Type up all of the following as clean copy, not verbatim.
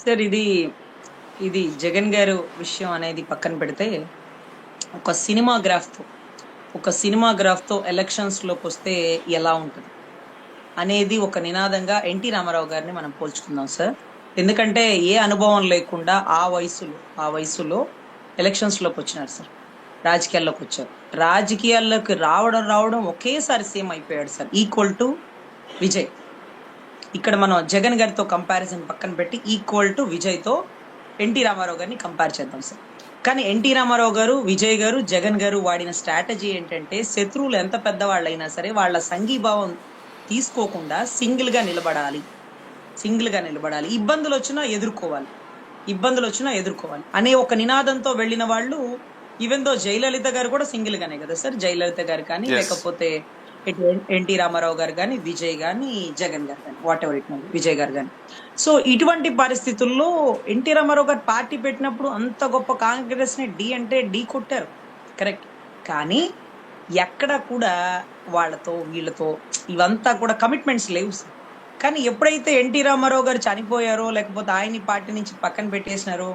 Sir ఇది ఇది జగన్ గారు విషయం అనేది పక్కన పెడితే ఒక సినిమా గ్రాఫ్ తో ఒక సినిమా గ్రాఫ్ తో ఎలక్షన్స్ లోకి వస్తే ఎలా ఉంటుంది అనేది ఒక నినాదంగా ఎన్టీ రామారావు గారిని మనం పోల్చుకుందాం సార్. ఎందుకంటే ఏ అనుభవం లేకుండా ఆ వయసులో ఎలక్షన్స్ లోకి వచ్చినారు సార్. రాజకీయాల్లోకి వచ్చారు. రాజకీయాల్లోకి రావడం ఒకేసారి సీఎం అయిపోయాడు సార్. Equal to Vijay. ఇక్కడ మనం జగన్ గారితో కంపారిజన్ పక్కన పెట్టి ఈక్వల్ టు విజయ్ తో ఎన్టీ రామారావు గారిని కంపేర్ చేద్దాం సార్. కానీ ఎన్టీ రామారావు గారు, విజయ్ గారు, జగన్ గారు వాడిన స్ట్రాటజీ ఏంటంటే శత్రువులు ఎంత పెద్దవాళ్ళైనా సరే వాళ్ళ సంఘీభావం తీసుకోకుండా సింగిల్ గా నిలబడాలి. ఇబ్బందులు వచ్చినా ఎదుర్కోవాలి అనే ఒక నినాదంతో వెళ్ళిన వాళ్ళు. ఈవెన్ దో జయలలిత గారు కూడా సింగిల్ గానే కదా సార్. జయలలిత గారు కానీ ఎస్. లేకపోతే ఇటు ఎన్టీ రామారావు గారు కానీ, విజయ్ గాని, జగన్ గారు కానీ, what ever it may Vijay గారు కానీ. సో ఇటువంటి పరిస్థితుల్లో ఎన్టీ రామారావు గారు పార్టీ పెట్టినప్పుడు అంత గొప్ప కాంగ్రెస్ ని ఢీ అంటే ఢీ కొట్టారు, కరెక్ట్. కానీ ఎక్కడ కూడా వాళ్ళతో వీళ్ళతో ఇవంతా కూడా కమిట్మెంట్స్ లేవు సార్. కానీ ఎప్పుడైతే ఎన్టీ రామారావు గారు చనిపోయారో లేకపోతే ఆయన్ని పార్టీ నుంచి పక్కన పెట్టేసినారో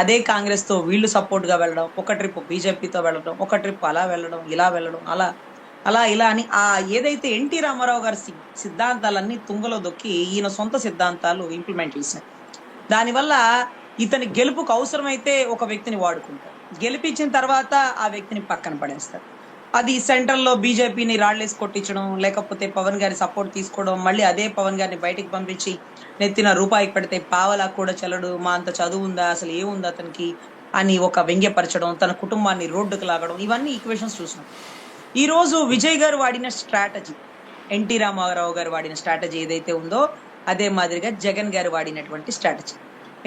అదే కాంగ్రెస్ తో వీళ్ళు సపోర్ట్ గా వెళ్ళడం, ఒక ట్రిప్ బీజేపీతో వెళ్ళడం, ఒక ట్రిప్ అలా వెళ్ళడం, ఇలా వెళ్ళడం, అలా అలా ఇలా అని ఆ ఏదైతే ఎన్టీ రామారావు గారి సిద్ధాంతాలన్నీ తుంగలో దొక్కి ఈయన సొంత సిద్ధాంతాలు ఇంప్లిమెంట్ చేశారు. దానివల్ల ఇతని గెలుపుకు అవసరమైతే ఒక వ్యక్తిని వాడుకుంటారు, గెలిపించిన తర్వాత ఆ వ్యక్తిని పక్కన పడేస్తారు. అది సెంట్రల్ లో బీజేపీని రాళ్లేసి కొట్టించడం, లేకపోతే పవన్ గారి సపోర్ట్ తీసుకోవడం, మళ్ళీ అదే పవన్ గారిని బయటికి పంపించి నెత్తిన రూపాయికి పెడితే పావలా కూడా చల్లడు, మా అంత చదువు ఉందా, అసలు ఏముంది అతనికి అని ఒక వ్యంగ్యపరచడం, తన కుటుంబాన్ని రోడ్డుకు లాగడం, ఇవన్నీ ఈక్వేషన్స్ చూసినాం. ఈ రోజు విజయ్ గారు వాడిన స్ట్రాటజీ, ఎన్టీ రామారావు గారు వాడిన స్ట్రాటజీ ఏదైతే ఉందో అదే మాదిరిగా జగన్ గారు వాడినటువంటి స్ట్రాటజీ.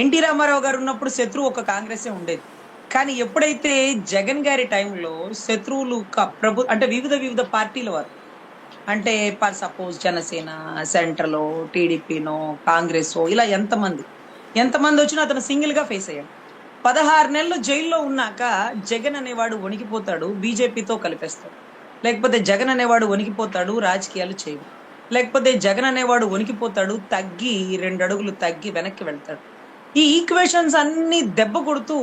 ఎన్టీ రామారావు గారు ఉన్నప్పుడు శత్రువు ఒక కాంగ్రెసే ఉండేది. కానీ ఎప్పుడైతే జగన్ గారి టైంలో శత్రువులు అంటే వివిధ పార్టీల వారు, అంటే ఫర్ సపోజ్ జనసేన, సెంట్రల్, టీడీపీనో, కాంగ్రెస్ ఇలా ఎంతమంది వచ్చినా అతను సింగిల్ గా ఫేస్ అయ్యాడు. 16 నెలలు జైల్లో ఉన్నాక జగన్ అనేవాడు వణికిపోతాడు, బీజేపీతో కలిపేస్తాడు. లేకపోతే జగన్ అనేవాడు వణికిపోతాడు, రాజకీయాలు చేయడు. లేకపోతే జగన్ అనేవాడు వణికిపోతాడు, 2 అడుగులు తగ్గి వెనక్కి వెళ్తాడు. ఈ ఈక్వేషన్స్ అన్ని దెబ్బ కొడుతూ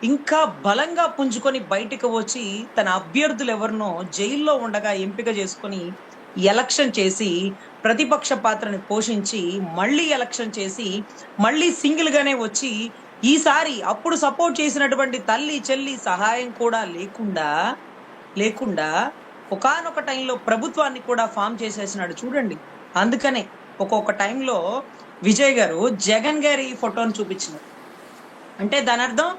ఇంకా బలంగా పుంజుకొని బయటకు వచ్చి తన అభ్యర్థులు ఎవరినో జైల్లో ఉండగా ఎంపిక చేసుకొని ఎలక్షన్ చేసి ప్రతిపక్ష పాత్రని పోషించి మళ్ళీ ఎలక్షన్ చేసి మళ్ళీ సింగిల్ గానే వచ్చి ఈసారి అప్పుడు సపోర్ట్ చేసినటువంటి తల్లి చెల్లి సహాయం కూడా లేకుండా ఒకానొక టైంలో ప్రభుత్వాన్ని కూడా ఫామ్ చేసేసినాడు చూడండి. అందుకనే ఒక్కొక్క టైంలో విజయ్ గారు జగన్ గారి ఫోటోని చూపించినారు. అంటే దాని అర్థం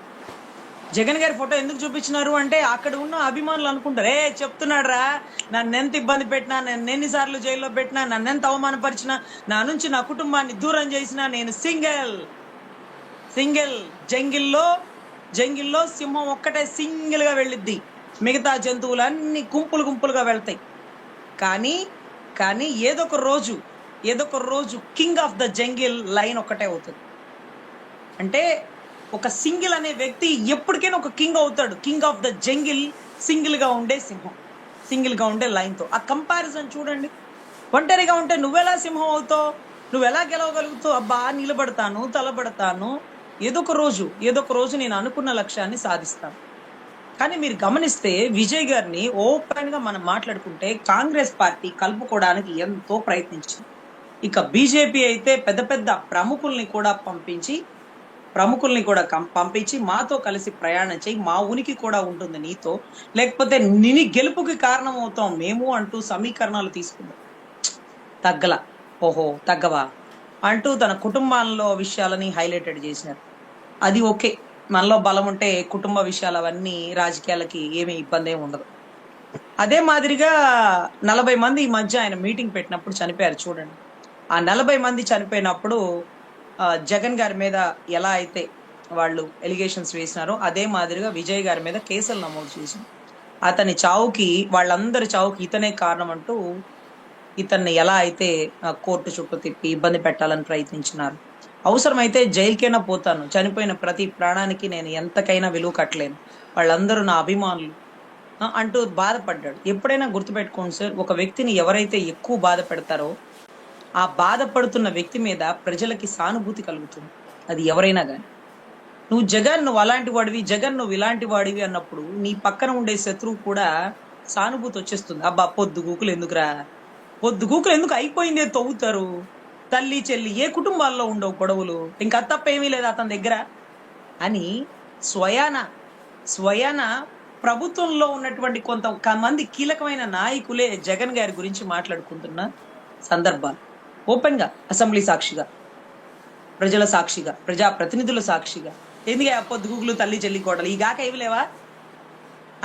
జగన్ గారి ఫోటో ఎందుకు చూపించినారు అంటే అక్కడ ఉన్న అభిమానులు అనుకుంటారు, చెప్తున్నాడు రా, నన్ను ఎంత ఇబ్బంది పెట్టినా, నన్ను ఎన్నిసార్లు జైల్లో పెట్టినా, నన్ను ఎంత అవమానపరిచినా, నా నుంచి నా కుటుంబాన్ని దూరం చేసినా, నేను సింగిల్ జంగిల్లో సింహం ఒక్కటే సింగిల్ గా వెళ్ళిద్ది, మిగతా జంతువులు అన్ని గుంపులుగా వెళ్తాయి. కానీ ఏదో ఒక రోజు king of the jungle line ఒక్కటే అవుతుంది. అంటే ఒక సింగిల్ అనే వ్యక్తి ఎప్పటికైనా ఒక కింగ్ అవుతాడు. King of the jungle single గా ఉండే సింహం, సింగిల్ గా ఉండే లైన్ తో. ఆ కంపారిజన్ చూడండి. ఒంటరిగా ఉంటే నువ్వెలా సింహం అవుతావు, నువ్వెలా గెలవగలుగుతావు? అబ్బా నిలబడతాను, తలబడతాను, ఏదో ఒక రోజు నేను అనుకున్న లక్ష్యాన్ని సాధిస్తాను. కానీ మీరు గమనిస్తే విజయ్ గారిని ఓపెన్ గా మనం మాట్లాడుకుంటే కాంగ్రెస్ పార్టీ కలుపుకోవడానికి ఎంతో ప్రయత్నించింది. ఇక బీజేపీ అయితే పెద్ద ప్రముఖుల్ని కూడా పంపించి మాతో కలిసి ప్రయాణం చేయి, మా ఉనికి కూడా ఉంటుంది నీతో, లేకపోతే నీ గెలుపుకి కారణం అవుతాం మేము అంటూ సమీకరణాలు తీసుకుందాం. తగ్గవా అంటూ తన కుటుంబాల్లో విషయాలని హైలైటెడ్ చేసినారు. అది ఓకే, మనలో బలం ఉంటే కుటుంబ విషయాలు అవన్నీ రాజకీయాలకి ఏమీ ఇబ్బంది ఉండదు. అదే మాదిరిగా 40 మంది ఈ మధ్య ఆయన మీటింగ్ పెట్టినప్పుడు చనిపోయారు చూడండి. ఆ 40 మంది చనిపోయినప్పుడు జగన్ గారి మీద ఎలా అయితే వాళ్ళు ఎలిగేషన్స్ వేసినారో అదే మాదిరిగా విజయ్ గారి మీద కేసులు నమోదు చేశారు. అతని చావుకి, వాళ్ళందరి చావుకి ఇతనే కారణం అంటూ ఇతన్ని ఎలా అయితే కోర్టు చుట్టూ తిప్పి ఇబ్బంది పెట్టాలని ప్రయత్నించినారు. అవసరమైతే జైలుకైనా పోతాను, చనిపోయిన ప్రతి ప్రాణానికి నేను ఎంతకైనా విలువ కట్టలేను, వాళ్ళందరూ నా అభిమానులు అంటూ బాధపడ్డాడు. ఎప్పుడైనా గుర్తుపెట్టుకోండి సార్, ఒక వ్యక్తిని ఎవరైతే ఎక్కువ బాధ పెడతారో ఆ బాధపడుతున్న వ్యక్తి మీద ప్రజలకి సానుభూతి కలుగుతుంది. అది ఎవరైనా కానీ. నువ్వు అలాంటి వాడివి, జగన్ నువ్వు ఇలాంటి వాడివి అన్నప్పుడు నీ పక్కన ఉండే శత్రువు కూడా సానుభూతి వచ్చేస్తుంది. అబ్బా పొద్దుగూకులు ఎందుకురా, పొద్దుగూకులు ఎందుకు, అయిపోయిందే తవ్వుతారు. తల్లి చెల్లి ఏ కుటుంబాల్లో ఉండవు గొడవలు, ఇంకా తప్ప ఏమీ లేదు అతని దగ్గర అని స్వయాన స్వయాన ప్రభుత్వంలో ఉన్నటువంటి కొంతమంది కీలకమైన నాయకులే జగన్ గారి గురించి మాట్లాడుకుంటున్న సందర్భాలు ఓపెన్ గా, అసెంబ్లీ సాక్షిగా, ప్రజల సాక్షిగా, ప్రజా ప్రతినిధుల సాక్షిగా. ఎందుకే పొద్దుగూకులు తల్లి చెల్లి కోడలు ఈ గాక ఇవ్వలేవా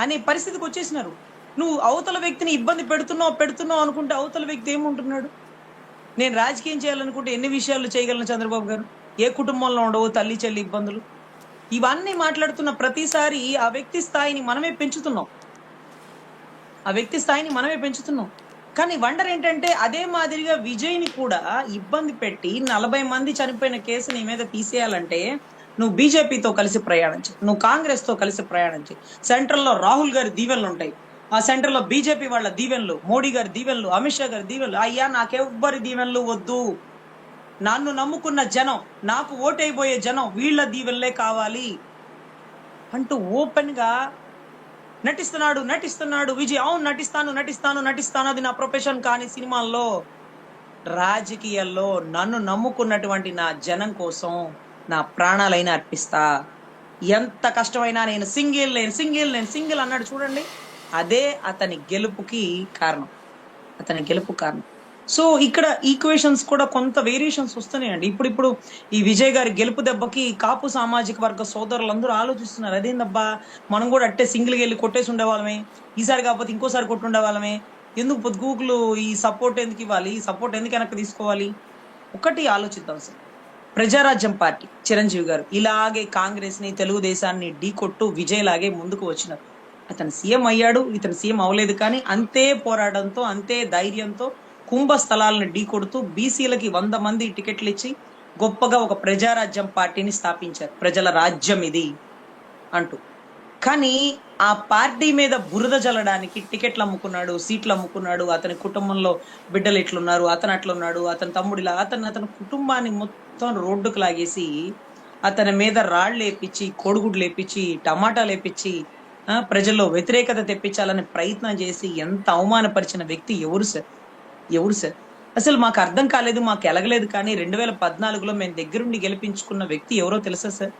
అనే పరిస్థితికి వచ్చేసినారు. నువ్వు అవతల వ్యక్తిని ఇబ్బంది పెడుతున్నావు అనుకుంటే అవతల వ్యక్తి ఏముంటున్నాడు? నేను రాజకీయం చేయాలనుకుంటే ఎన్ని విషయాలు చేయగలను చంద్రబాబు గారు, ఏ కుటుంబంలో ఉండవు తల్లి చెల్లి ఇబ్బందులు. ఇవన్నీ మాట్లాడుతున్న ప్రతిసారి ఆ వ్యక్తి స్థాయిని మనమే పెంచుతున్నాం. కానీ వండర్ ఏంటంటే అదే మాదిరిగా విజయ్ని కూడా ఇబ్బంది పెట్టి 40 మంది చనిపోయిన కేసు నీ మీద తీసేయాలంటే నువ్వు బీజేపీతో కలిసి ప్రయాణించు, నువ్వు కాంగ్రెస్ తో కలిసి ప్రయాణించు. సెంట్రల్ లో రాహుల్ గారి దీవెనలు ఉంటాయి, ఆ సెంటర్ లో బీజేపీ వాళ్ళ దీవెనలు, మోడీ గారి దీవెనలు, అమిత్ షా గారి దీవెనలు. అయ్యా నాకెవ్వరి దీవెనలు వద్దు, నన్ను నమ్ముకున్న జనం, నాకు ఓటైపోయే జనం, వీళ్ళ దీవెనలే కావాలి అంటూ ఓపెన్ గా నటిస్తున్నాడు విజయ్. అవును నటిస్తాను, అది నా ప్రొఫెషన్. కానీ సినిమాల్లో, రాజకీయాల్లో నన్ను నమ్ముకున్నటువంటి నా జనం కోసం నా ప్రాణాలైనా అర్పిస్తా, ఎంత కష్టమైనా నేను సింగిల్ అన్నాడు చూడండి. అదే అతని గెలుపుకి కారణం. సో ఇక్కడ ఈక్వేషన్స్ కూడా కొంత వేరియేషన్స్ వస్తున్నాయండి. ఇప్పుడు ఈ విజయ్ గారి గెలుపు దెబ్బకి కాపు సామాజిక వర్గ సోదరులందరూ ఆలోచిస్తున్నారు, అదేందబ్బా మనం కూడా అట్టే సింగిల్గా వెళ్ళి కొట్టేసి ఉండేవాళ్ళమే, ఈసారి కాకపోతే ఇంకోసారి కొట్టుండేవాళ్ళమే, ఎందుకు పొద్దుగూకులు ఈ సపోర్ట్ ఎందుకు ఇవ్వాలి, ఈ సపోర్ట్ ఎందుకు వెనక్కి తీసుకోవాలి. ఒకటి ఆలోచిద్దాం సార్, ప్రజారాజ్యం పార్టీ చిరంజీవి గారు ఇలాగే కాంగ్రెస్ ని తెలుగుదేశాన్ని ఢీ కొట్టు విజయ్ లాగే ముందుకు వచ్చినారు. అతను సీఎం అయ్యాడు, ఇతను సీఎం అవ్వలేదు, కానీ అంతే పోరాటంతో అంతే ధైర్యంతో కుంభస్థలాలను ఢీ కొడుతూ బీసీలకి 100 మంది టికెట్లు ఇచ్చి గొప్పగా ఒక ప్రజారాజ్యం పార్టీని స్థాపించారు, ప్రజల రాజ్యం ఇది అంటూ. కానీ ఆ పార్టీ మీద బురద జల్లడానికి టికెట్లు అమ్ముకున్నాడు, సీట్లు అమ్ముకున్నాడు, అతని కుటుంబంలో బిడ్డలు ఎట్లున్నారు, అతను అట్లున్నాడు, అతని తమ్ముడిలా, అతని కుటుంబాన్ని మొత్తం రోడ్డుకు లాగేసి అతని మీద రాళ్ళు లేపించి, కోడిగుడ్లు లేపించి, టమాటాలు లేపించి ప్రజల్లో వ్యతిరేకత తెప్పించాలని ప్రయత్నం చేసి ఎంత అవమానపరిచిన వ్యక్తి ఎవరు సార్? అసలు మాకు అర్థం కాలేదు, మాకు ఎలగలేదు. కానీ 2014లో మేము దగ్గరుండి గెలిపించుకున్న వ్యక్తి ఎవరో తెలుసా సార్?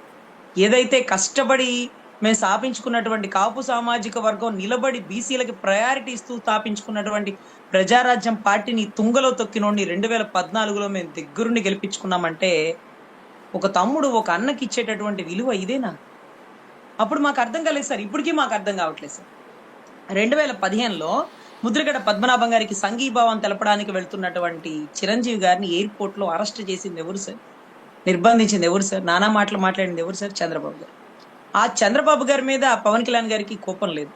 ఏదైతే కష్టపడి మేము స్థాపించుకున్నటువంటి కాపు సామాజిక వర్గం నిలబడి బీసీలకి ప్రయారిటీ ఇస్తూ స్థాపించుకున్నటువంటి ప్రజారాజ్యం పార్టీని తుంగలో తొక్కినోడిని 2014లో మేము దగ్గరుండి గెలిపించుకున్నామంటే ఒక తమ్ముడు ఒక అన్నకి ఇచ్చేటటువంటి విలువ ఇదేనా? అప్పుడు మాకు అర్థం కాలేదు సార్, ఇప్పటికీ మాకు అర్థం కావట్లేదు సార్. 2015లో ముద్రగడ పద్మనాభం గారికి సంఘీభావం తెలపడానికి వెళ్తున్నటువంటి చిరంజీవి గారిని ఎయిర్పోర్ట్ లో అరెస్ట్ చేసింది ఎవరు సార్? నిర్బంధించింది ఎవరు సార్? నానా మాటలు మాట్లాడింది ఎవరు సార్? చంద్రబాబు గారు. ఆ చంద్రబాబు గారి మీద పవన్ కళ్యాణ్ గారికి కోపం లేదు.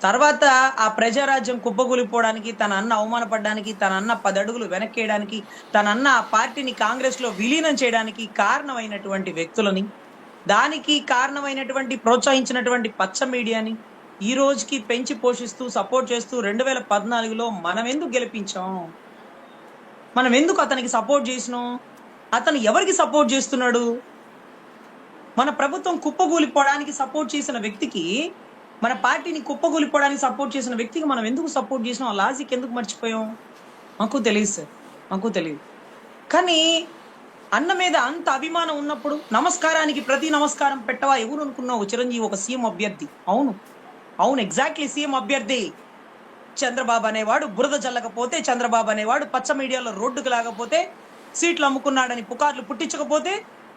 తర్వాత ఆ ప్రజారాజ్యం కుప్పగూలిపోవడానికి, తన అన్న అవమానపడడానికి, తన అన్న 10 అడుగులు వెనక్కేయడానికి, తన అన్న ఆ పార్టీని కాంగ్రెస్ లో విలీనం చేయడానికి కారణమైనటువంటి వ్యక్తులని, దానికి కారణమైనటువంటి ప్రోత్సహించినటువంటి పచ్చ మీడియాని ఈ రోజుకి పెంచి పోషిస్తూ సపోర్ట్ చేస్తూ 2014లో మనం ఎందుకు గెలిపించాం, మనం ఎందుకు అతనికి సపోర్ట్ చేసినాం, అతను ఎవరికి సపోర్ట్ చేస్తున్నాడు? మన ప్రభుత్వం కుప్పగూలిపోవడానికి సపోర్ట్ చేసిన వ్యక్తికి, మన పార్టీని కుప్పగూలిపోవడానికి సపోర్ట్ చేసిన వ్యక్తికి మనం ఎందుకు సపోర్ట్ చేసినాం? లాజిక్ ఎందుకు మర్చిపోయాం? మాకు తెలియదు సార్, మాకు తెలియదు. కానీ అన్న మీద అంత అభిమానం ఉన్నప్పుడు నమస్కారానికి ప్రతి నమస్కారం పెట్టవా? ఎవరు అనుకున్నావు? చిరంజీవి ఒక సీఎం అభ్యర్థి. అవును ఎగ్జాక్ట్లీ సీఎం అభ్యర్థి. చంద్రబాబు అనేవాడు బురద జల్లకపోతే, చంద్రబాబు అనేవాడు పచ్చ మీడియాలో రోడ్డుకు లాగపోతే, సీట్లు అమ్ముకున్నాడని పుకార్లు పుట్టించకపోతే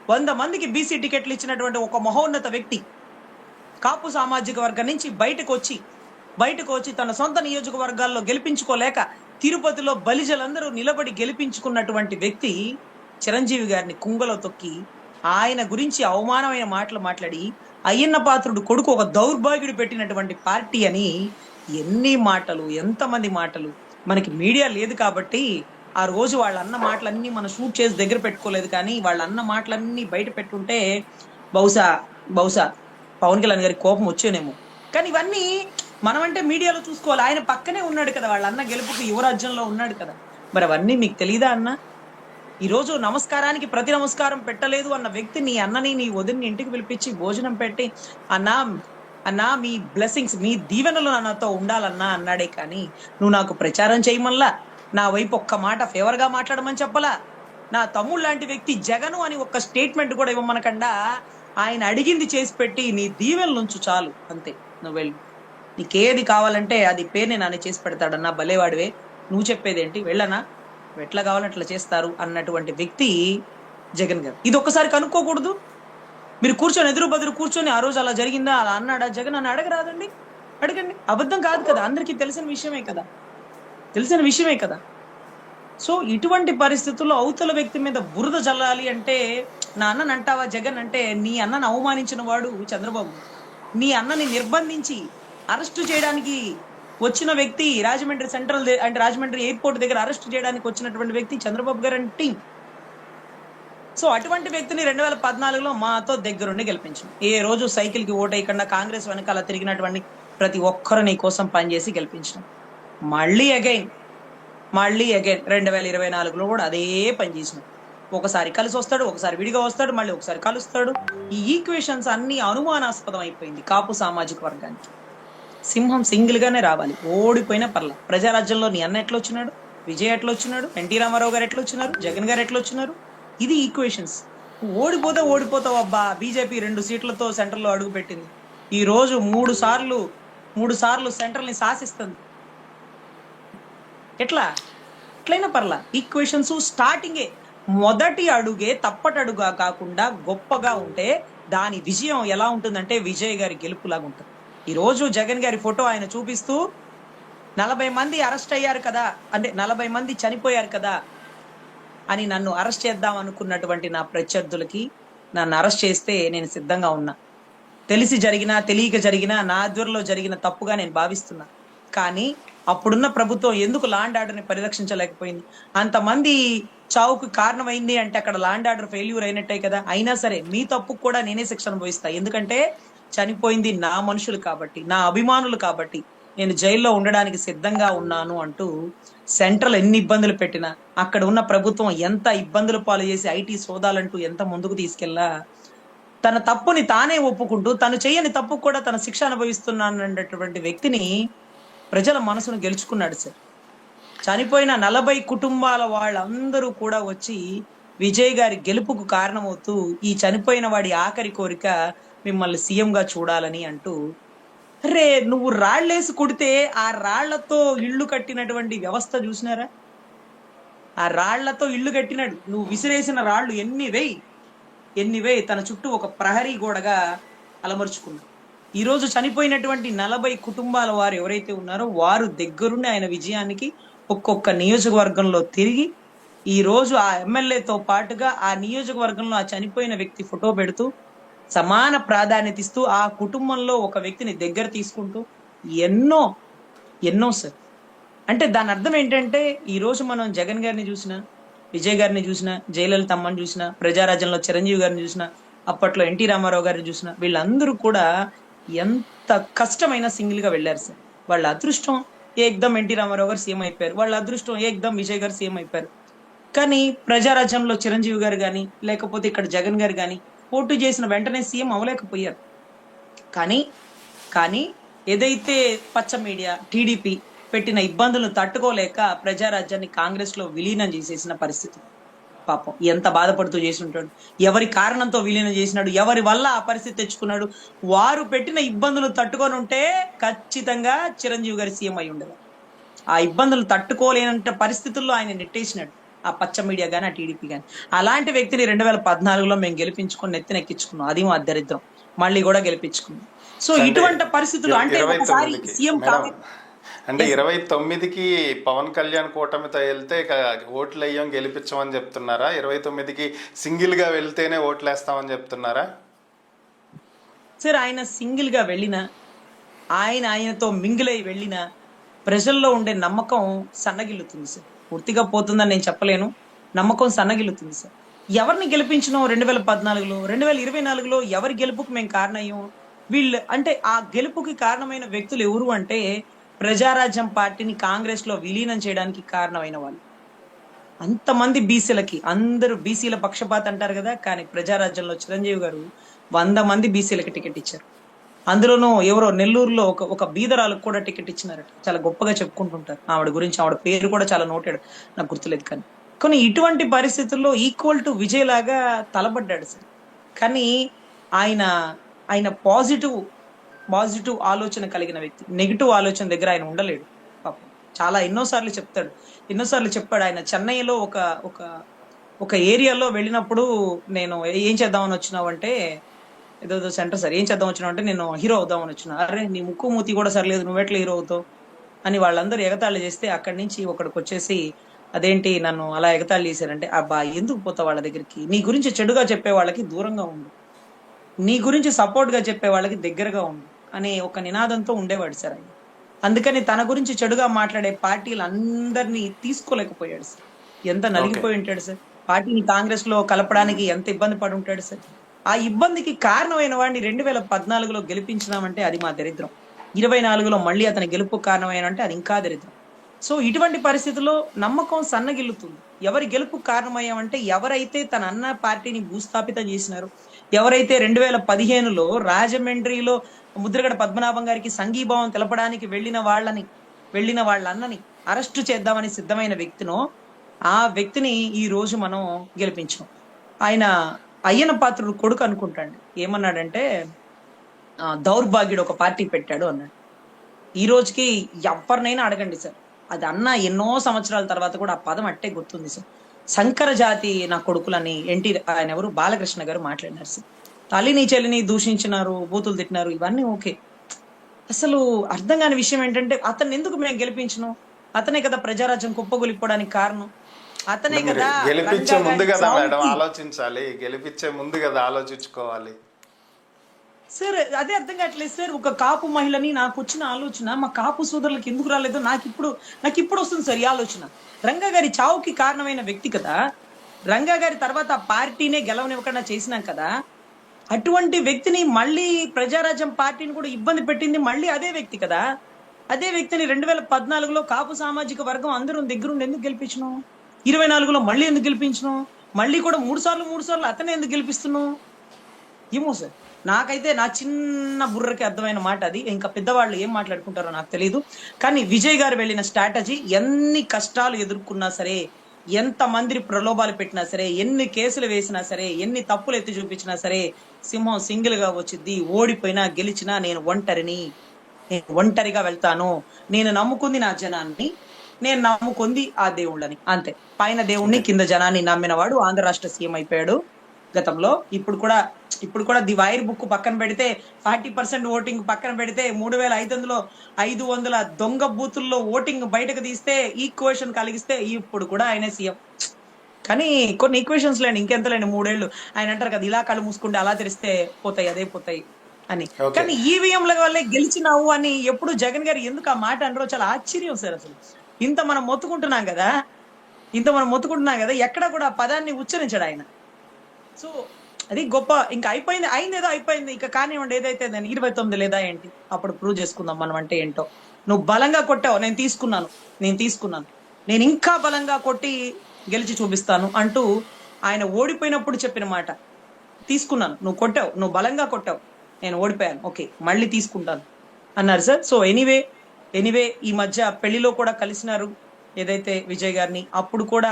100 మందికి బీసీ టికెట్లు ఇచ్చినటువంటి ఒక మహోన్నత వ్యక్తి కాపు సామాజిక వర్గం నుంచి బయటకు వచ్చి తన సొంత నియోజకవర్గాల్లో గెలిపించుకోలేక తిరుపతిలో బలిజలందరూ నిలబడి గెలిపించుకున్నటువంటి వ్యక్తి చిరంజీవి గారిని కుంగలో తొక్కి ఆయన గురించి అవమానమైన మాటలు మాట్లాడి అయ్యన్న పాత్రుడు కొడుకు ఒక దౌర్భాగ్యుడు పెట్టినటువంటి పార్టీ అని ఎన్ని మాటలు, ఎంతమంది మాటలు. మనకి మీడియా లేదు కాబట్టి ఆ రోజు వాళ్ళ అన్న మాటలన్నీ మనం షూట్ చేసి దగ్గర పెట్టుకోలేదు. కానీ వాళ్ళ అన్న మాటలన్నీ బయట పెట్టుంటే బహుశా పవన్ కళ్యాణ్ గారికి కోపం వచ్చేనేమో. కానీ ఇవన్నీ మనమంటే మీడియాలో చూసుకోవాలి. ఆయన పక్కనే ఉన్నాడు కదా, వాళ్ళ అన్న గెలుపుకి యువరాజ్యంలో ఉన్నాడు కదా. మరి అవన్నీ మీకు తెలీదా అన్న? ఈరోజు నమస్కారానికి ప్రతి నమస్కారం పెట్టలేదు అన్న వ్యక్తి నీ అన్నని నీ వదిని ఇంటికి పిలిపించి భోజనం పెట్టి అన్నా అన్నా మీ బ్లెస్సింగ్స్ మీ దీవెనలు నాతో ఉండాలన్నా అన్నాడే కానీ నువ్వు నాకు ప్రచారం చేయమల్లా, నా వైపు ఒక్క మాట ఫేవర్ గా మాట్లాడమని చెప్పలా, నా తమ్ముడు లాంటి వ్యక్తి జగను అని ఒక్క స్టేట్మెంట్ కూడా ఇవ్వమనకుండా ఆయన అడిగింది చేసి పెట్టి నీ దీవెనలు ఉంచు చాలు అంతే, నువ్వు వెళ్ళు, నీకేది కావాలంటే అది పేరుని నాన్న చేసి పెడతాడన్నా, భలేవాడివే, నువ్వు చెప్పేదేంటి, వెళ్ళనా, ఎట్లా కావాలంటే అట్లా చేస్తారు అన్నటువంటి వ్యక్తి జగన్ గారు. ఇది ఒక్కసారి కనుక్కోకూడదు? మీరు కూర్చొని ఎదురు బదురు కూర్చొని ఆ రోజు అలా జరిగిందా అలా అన్నాడా జగన్ అని అడగరాదండి, అడగండి. అబద్ధం కాదు కదా, అందరికీ తెలిసిన విషయమే కదా, తెలిసిన విషయమే కదా. సో ఇటువంటి పరిస్థితుల్లో అవతల వ్యక్తి మీద బురద జల్లాలి అంటే, నా అన్నని అంటావా జగన్ అంటే, నీ అన్నను అవమానించిన వాడు చంద్రబాబు, నీ అన్నని నిర్బంధించి అరెస్టు చేయడానికి వచ్చిన వ్యక్తి రాజమండ్రి సెంట్రల్ అంటే రాజమండ్రి ఎయిర్పోర్ట్ దగ్గర అరెస్ట్ చేయడానికి వచ్చినటువంటి వ్యక్తి చంద్రబాబు గారు అండ్ టీం. సో అటువంటి వ్యక్తిని 2014లో మాతో దగ్గరుండి గెలిపించాం. ఏ రోజు సైకిల్ కి ఓటేయకుండా కాంగ్రెస్ వెనకాల తిరిగినటువంటి ప్రతి ఒక్కరు నీ కోసం పనిచేసి గెలిపించినాం. మళ్ళీ అగైన్ 2024లో కూడా అదే పని చేసినాం. ఒకసారి కలిసి వస్తాడు, ఒకసారి విడిగా వస్తాడు, మళ్ళీ ఒకసారి కలుస్తాడు. ఈ ఈక్వేషన్స్ అన్ని అనుమానాస్పదం అయిపోయింది కాపు సామాజిక వర్గానికి. సింహం సింగిల్ గానే రావాలి, ఓడిపోయినా పర్ల. ప్రజారాజ్యంలో నీ అన్న ఎట్లా వచ్చినాడు, విజయ్ ఎట్లా వచ్చినాడు, ఎన్టీ రామారావు గారు ఎట్లా వచ్చినారు, జగన్ గారు ఎట్లా వచ్చినారు, ఇది ఈక్వేషన్స్. ఓడిపోతావు అబ్బా. బీజేపీ 2 సీట్లతో సెంటర్ లో అడుగు పెట్టింది, ఈ రోజు 3 సార్లు సెంటర్ ని శాసిస్తుంది. ఎట్లయినా పర్లా, ఈక్వేషన్స్ స్టార్టింగే మొదటి అడుగే తప్పటడుగా కాకుండా గొప్పగా ఉంటే దాని విజయం ఎలా ఉంటుందంటే విజయ్ గారి గెలుపులాగా ఉంటుంది. ఈ రోజు జగన్ గారి ఫోటో ఆయన చూపిస్తూ 40 మంది అరెస్ట్ అయ్యారు కదా, అంటే 40 మంది చనిపోయారు కదా అని నన్ను అరెస్ట్ చేద్దాం అనుకున్నటువంటి నా ప్రత్యర్థులకి, నన్ను అరెస్ట్ చేస్తే నేను సిద్ధంగా ఉన్నా. తెలిసి జరిగినా తెలియక జరిగినా నా ఆధ్వర్యంలో జరిగిన తప్పుగా నేను భావిస్తున్నా. కానీ అప్పుడున్న ప్రభుత్వం ఎందుకు లాండ్ ఆర్డర్ ని పరిరక్షించలేకపోయింది? అంతమంది చావుకు కారణమైంది అంటే అక్కడ లాండ్ ఆర్డర్ ఫెయిల్యూర్ అయినట్టే కదా. అయినా సరే మీ తప్పుకు కూడా నేనే శిక్ష అనుభవిస్తా, ఎందుకంటే చనిపోయింది నా మనుషులు కాబట్టి, నా అభిమానులు కాబట్టి నేను జైల్లో ఉండడానికి సిద్ధంగా ఉన్నాను అంటూ సెంట్రల్ ఎన్ని ఇబ్బందులు పెట్టినా, అక్కడ ఉన్న ప్రభుత్వం ఎంత ఇబ్బందులు పాలు చేసి ఐటీ సోదాలంటూ ఎంత ముందుకు తీసుకెళ్లా, తన తప్పుని తానే ఒప్పుకుంటూ తను చేయని తప్పు కూడా తన శిక్ష అనుభవిస్తున్నానన్నటువంటి వ్యక్తిని ప్రజల మనసును గెలుచుకున్నాడు సార్. చనిపోయిన 40 కుటుంబాల వాళ్ళందరూ కూడా వచ్చి విజయ్ గారి గెలుపుకు కారణమవుతూ ఈ చనిపోయిన వాడి ఆఖరి కోరిక మిమ్మల్ని సీఎంగా చూడాలని అంటూ, రే నువ్వు రాళ్లేసి కొడితే ఆ రాళ్లతో ఇళ్లు కట్టినటువంటి వ్యవస్థ చూసినారా? ఆ రాళ్లతో ఇళ్లు కట్టినాడు, నువ్వు విసిరేసిన రాళ్లు ఎన్ని వేయి తన చుట్టూ ఒక ప్రహరీ గోడగా అలమర్చుకున్నాడు. ఈ రోజు చనిపోయినటువంటి 40 కుటుంబాల వారు ఎవరైతే ఉన్నారో వారు దగ్గరుండి ఆయన విజయానికి ఒక్కొక్క నియోజకవర్గంలో తిరిగి ఈ రోజు ఆ ఎమ్మెల్యేతో పాటుగా ఆ నియోజకవర్గంలో ఆ చనిపోయిన వ్యక్తి ఫోటో పెడుతూ సమాన ప్రాధాన్యత ఇస్తూ ఆ కుటుంబంలో ఒక వ్యక్తిని దగ్గర తీసుకుంటూ ఎన్నో సార్. అంటే దాని అర్థం ఏంటంటే ఈ రోజు మనం జగన్ గారిని చూసినా, విజయ్ గారిని చూసినా, జయలలిత అమ్మని చూసినా, ప్రజారాజ్యంలో చిరంజీవి గారిని చూసినా, అప్పట్లో ఎన్టీ రామారావు గారిని చూసినా, వీళ్ళందరూ కూడా ఎంత కష్టమైన సింగిల్ గా వెళ్ళారు సార్. వాళ్ళ అదృష్టం ఏకదం ఎన్టీ రామారావు గారు సీఎం అయిపోయారు, వాళ్ళ అదృష్టం ఏకదం విజయ్ గారు సీఎం అయిపోయారు. కానీ ప్రజారాజ్యంలో చిరంజీవి గారు కానీ లేకపోతే ఇక్కడ జగన్ గారు కానీ పోటీ చేసిన వెంటనే సీఎం అవ్వలేకపోయారు. కానీ ఏదైతే పచ్చ మీడియా టీడీపీ పెట్టిన ఇబ్బందులను తట్టుకోలేక ప్రజారాజ్యాన్ని కాంగ్రెస్ లో విలీనం చేసేసిన పరిస్థితి. పాపం ఎంత బాధపడుతూ చేసి ఉంటాడు, ఎవరి కారణంతో విలీనం చేసినాడు, ఎవరి వల్ల ఆ పరిస్థితి తెచ్చుకున్నాడు. వారు పెట్టిన ఇబ్బందులు తట్టుకొని ఉంటే ఖచ్చితంగా చిరంజీవి గారి సీఎం అయి ఉండదు. ఆ ఇబ్బందులు తట్టుకోలేనంత పరిస్థితుల్లో ఆయన నెట్టేసినాడు ఆ పచ్చ మీడియా గాని ఆ టీడీపీ గాని. అలాంటి వ్యక్తిని 2014లో మేము గెలిపించుకొని నెత్తినెక్కించుకున్నాం, అది మా దరిద్రం. మళ్ళీ కూడా గెలిపించుకున్నాం. సో ఇటువంటి పరిస్థితులు అంటే ఒకసారి సీఎం అంటే 29కి పవన్ కళ్యాణ్ కూటమితో వెళ్తే ఓట్లు వేయం గెలిపించమని చెప్తున్నారా? 29కి సింగిల్ గా వెళ్తేనే ఓట్లు వేస్తామని చెప్తున్నారా? సార్ ఆయన సింగిల్ గా వెళ్ళినా, ఆయనతో మింగిల్ అయి వెళ్ళినా ప్రజల్లో ఉండే నమ్మకం సన్నగిల్లుతుంది సార్. పూర్తిగా పోతుందని నేను చెప్పలేను, నమ్మకం సన్నగిల్లుతుంది సార్. ఎవరిని గెలిపించినాం 2014లో, 2024లో ఎవరి గెలుపుకు మేము కారణమయ్యాం? వీళ్ళు అంటే ఆ గెలుపుకి కారణమైన వ్యక్తులు ఎవరు అంటే ప్రజారాజ్యం పార్టీని కాంగ్రెస్ లో విలీనం చేయడానికి కారణమైన వాళ్ళు. అంతమంది బీసీలకి, అందరూ బీసీల పక్షపాత అంటారు కదా, కానీ ప్రజారాజ్యంలో చిరంజీవి గారు 100 మంది బీసీలకి టికెట్ ఇచ్చారు. అందులోనూ ఎవరో నెల్లూరులో ఒక బీదరాలకు కూడా టికెట్ ఇచ్చినారట. చాలా గొప్పగా చెప్పుకుంటుంటారు ఆవిడ గురించి. ఆవిడ పేరు కూడా చాలా నోటెడ్, నాకు గుర్తులేదు. కానీ ఇటువంటి పరిస్థితుల్లో ఈక్వల్ టు విజయ్ లాగా తలబడ్డాడు సార్. కానీ ఆయన ఆయన పాజిటివ్ ఆలోచన కలిగిన వ్యక్తి. నెగిటివ్ ఆలోచన దగ్గర ఆయన ఉండలేడు పాపం. చాలా ఎన్నోసార్లు చెప్పాడు. ఆయన చెన్నైలో ఒక ఒక ఒక ఏరియాలో వెళ్ళినప్పుడు, నేను ఏం చేద్దామని వచ్చినావంటే, ఏదో సెంటర్ సార్, ఏం చేద్దాం వచ్చినావు అంటే, నేను హీరో అవుదామని వచ్చిన. అరే నీ ముక్కు మూతి కూడా సరిలేదు, నువ్వెట్లా హీరో అవుతావు అని వాళ్ళందరూ ఎగతాళి చేస్తే, అక్కడి నుంచి ఒకడికి వచ్చేసి, అదేంటి నన్ను అలా ఎగతాళి చేశారంటే, అబ్బా ఎందుకు పోతావు వాళ్ళ దగ్గరికి, నీ గురించి చెడుగా చెప్పే వాళ్ళకి దూరంగా ఉండు, నీ గురించి సపోర్ట్ గా చెప్పే వాళ్ళకి దగ్గరగా ఉండు అనే ఒక నినాదంతో ఉండేవాడు సార్ ఆయన. అందుకని తన గురించి చెడుగా మాట్లాడే పార్టీలు అందరినీ తీసుకోలేకపోయాడు సార్. ఎంత నలిగిపోయి ఉంటాడు సార్. పార్టీని కాంగ్రెస్ లో కలపడానికి ఎంత ఇబ్బంది పడి ఉంటాడు సార్. ఆ ఇబ్బందికి కారణమైన వాడిని 2014లో గెలిపించినామంటే అది మా దరిద్రం. 24లో మళ్ళీ అతని గెలుపు కారణమైన అంటే అది ఇంకా దరిద్రం. సో ఇటువంటి పరిస్థితుల్లో నమ్మకం సన్నగిల్లుతుంది. ఎవరి గెలుపు కారణమయ్యామంటే, ఎవరైతే తన అన్న పార్టీని భూస్థాపితం చేసినారు, ఎవరైతే 2015లో రాజమండ్రిలో ముద్రగడ పద్మనాభం గారికి సంఘీభావం తెలపడానికి వెళ్ళిన వాళ్ళ అన్నని అరెస్టు చేద్దామని సిద్ధమైన వ్యక్తినో, ఆ వ్యక్తిని ఈ రోజు మనం గెలిపించాం. ఆయన అయ్యన పాత్రుడు కొడుకు అనుకుంటాండి, ఏమన్నాడంటే, దౌర్భాగ్యుడు ఒక పార్టీ పెట్టాడు అన్నాడు. ఈ రోజుకి ఎవరినైనా అడగండి సార్, అది అన్న ఎన్నో సంవత్సరాల తర్వాత కూడా ఆ పదం అట్టే గుర్తుంది సార్. శంకర జాతి నా కొడుకులని ఆయన ఎవరు బాలకృష్ణ గారు మాట్లాడినారు సార్. తల్లిని చెల్లిని దూషించినారు, బూతులు తిట్టినారు, ఇవన్నీ ఓకే. అసలు అర్థం కాని విషయం ఏంటంటే, అతన్ని ఎందుకు మేము గెలిపించను? అతనే కదా ప్రజారాజ్యం కుప్పగొలిపోవడానికి కారణం. అతనే కదా. గెలిపించే ముందు కదా మేడం ఆలోచించాలి, గెలిపించే ముందు కదా ఆలోచించుకోవాలి సార్. అదే అర్థం కావట్లేదు సార్. ఒక కాపు మహిళని, నాకు వచ్చిన ఆలోచన మా కాపు సోదరులకు ఎందుకు రాలేదు, నాకు ఇప్పుడు వస్తుంది సార్ ఈ ఆలోచన. రంగా గారి చావుకి కారణమైన వ్యక్తి కదా, రంగా గారి తర్వాత ఆ పార్టీనే గెలవనివ్వకుండా చేసినాం కదా, అటువంటి వ్యక్తిని మళ్ళీ ప్రజారాజ్యం పార్టీని కూడా ఇబ్బంది పెట్టింది మళ్ళీ అదే వ్యక్తి కదా. అదే వ్యక్తిని 2014లో కాపు సామాజిక వర్గం అందరూ దగ్గరుండి ఎందుకు గెలిపించను? 24లో మళ్ళీ ఎందుకు గెలిపించను? మళ్ళీ కూడా మూడు సార్లు అతనే ఎందుకు గెలిపిస్తున్నావు? ఏమో సార్, నాకైతే నా చిన్న బుర్రకి అర్థమైన మాట అది. ఇంకా పెద్దవాళ్ళు ఏం మాట్లాడుకుంటారో నాకు తెలియదు. కానీ విజయ్ గారు వెళ్ళిన స్ట్రాటజీ, ఎన్ని కష్టాలు ఎదుర్కొన్నా సరే, ఎంత మందిని ప్రలోభాలు పెట్టినా సరే, ఎన్ని కేసులు వేసినా సరే, ఎన్ని తప్పులు ఎత్తి చూపించినా సరే, సింహం సింగిల్ గా వచ్చింది. ఓడిపోయినా గెలిచినా నేను ఒంటరిగా వెళ్తాను. నేను నమ్ముకుంది నా జనాన్ని, నేను నమ్ముకుంది ఆ దేవుళ్ళని, అంతే. పైన దేవుణ్ణి కింద జనాన్ని నమ్మినవాడు ఆంధ్ర రాష్ట్ర సీఎం అయిపోయాడు గతంలో. ఇప్పుడు కూడా ది వైర్ బుక్ పక్కన పెడితే, 40% ఓటింగ్ పక్కన పెడితే, 3500 దొంగ బూతుల్లో ఓటింగ్ బయటకు తీస్తే, ఈక్వేషన్ కలిగిస్తే ఇప్పుడు కూడా ఆయనే సీఎం. కానీ కొన్ని ఈక్వేషన్స్ లేండి, ఇంకెంతలేండి 3 ఏళ్ళు. ఆయన అంటారు కదా, ఇలా కళ్ళు మూసుకుంటే అలా తెరిస్తే పోతాయి, అదే పోతాయి అని. కానీ ఈవీఎంల వల్లే గెలిచినావు అని ఎప్పుడు జగన్ గారు ఎందుకు ఆ మాట అంటారో చాలా ఆశ్చర్యం సార్. అసలు ఇంత మనం మొత్తుకుంటున్నాం కదా, ఎక్కడ కూడా ఆ పదాన్ని ఉచ్చరించాడు ఆయన. సో అది గొప్ప. ఇంకా అయిందేదో అయిపోయింది, ఇంకా కానివ్వండి, ఏదైతే 29 లేదా ఏంటి, అప్పుడు ప్రూవ్ చేసుకుందాం మనం అంటే ఏంటో. నువ్వు బలంగా కొట్టావు, నేను తీసుకున్నాను, నేను ఇంకా బలంగా కొట్టి గెలిచి చూపిస్తాను అంటూ ఆయన ఓడిపోయినప్పుడు చెప్పిన మాట. తీసుకున్నాను, నువ్వు కొట్టావు, నువ్వు బలంగా కొట్టావు, నేను ఓడిపోయాను, ఓకే మళ్ళీ తీసుకుంటాను అన్నారు సార్. సో ఎనీవే ఈ మధ్య పెళ్లిలో కూడా కలిసినారు ఏదైతే విజయ్ గారిని. అప్పుడు కూడా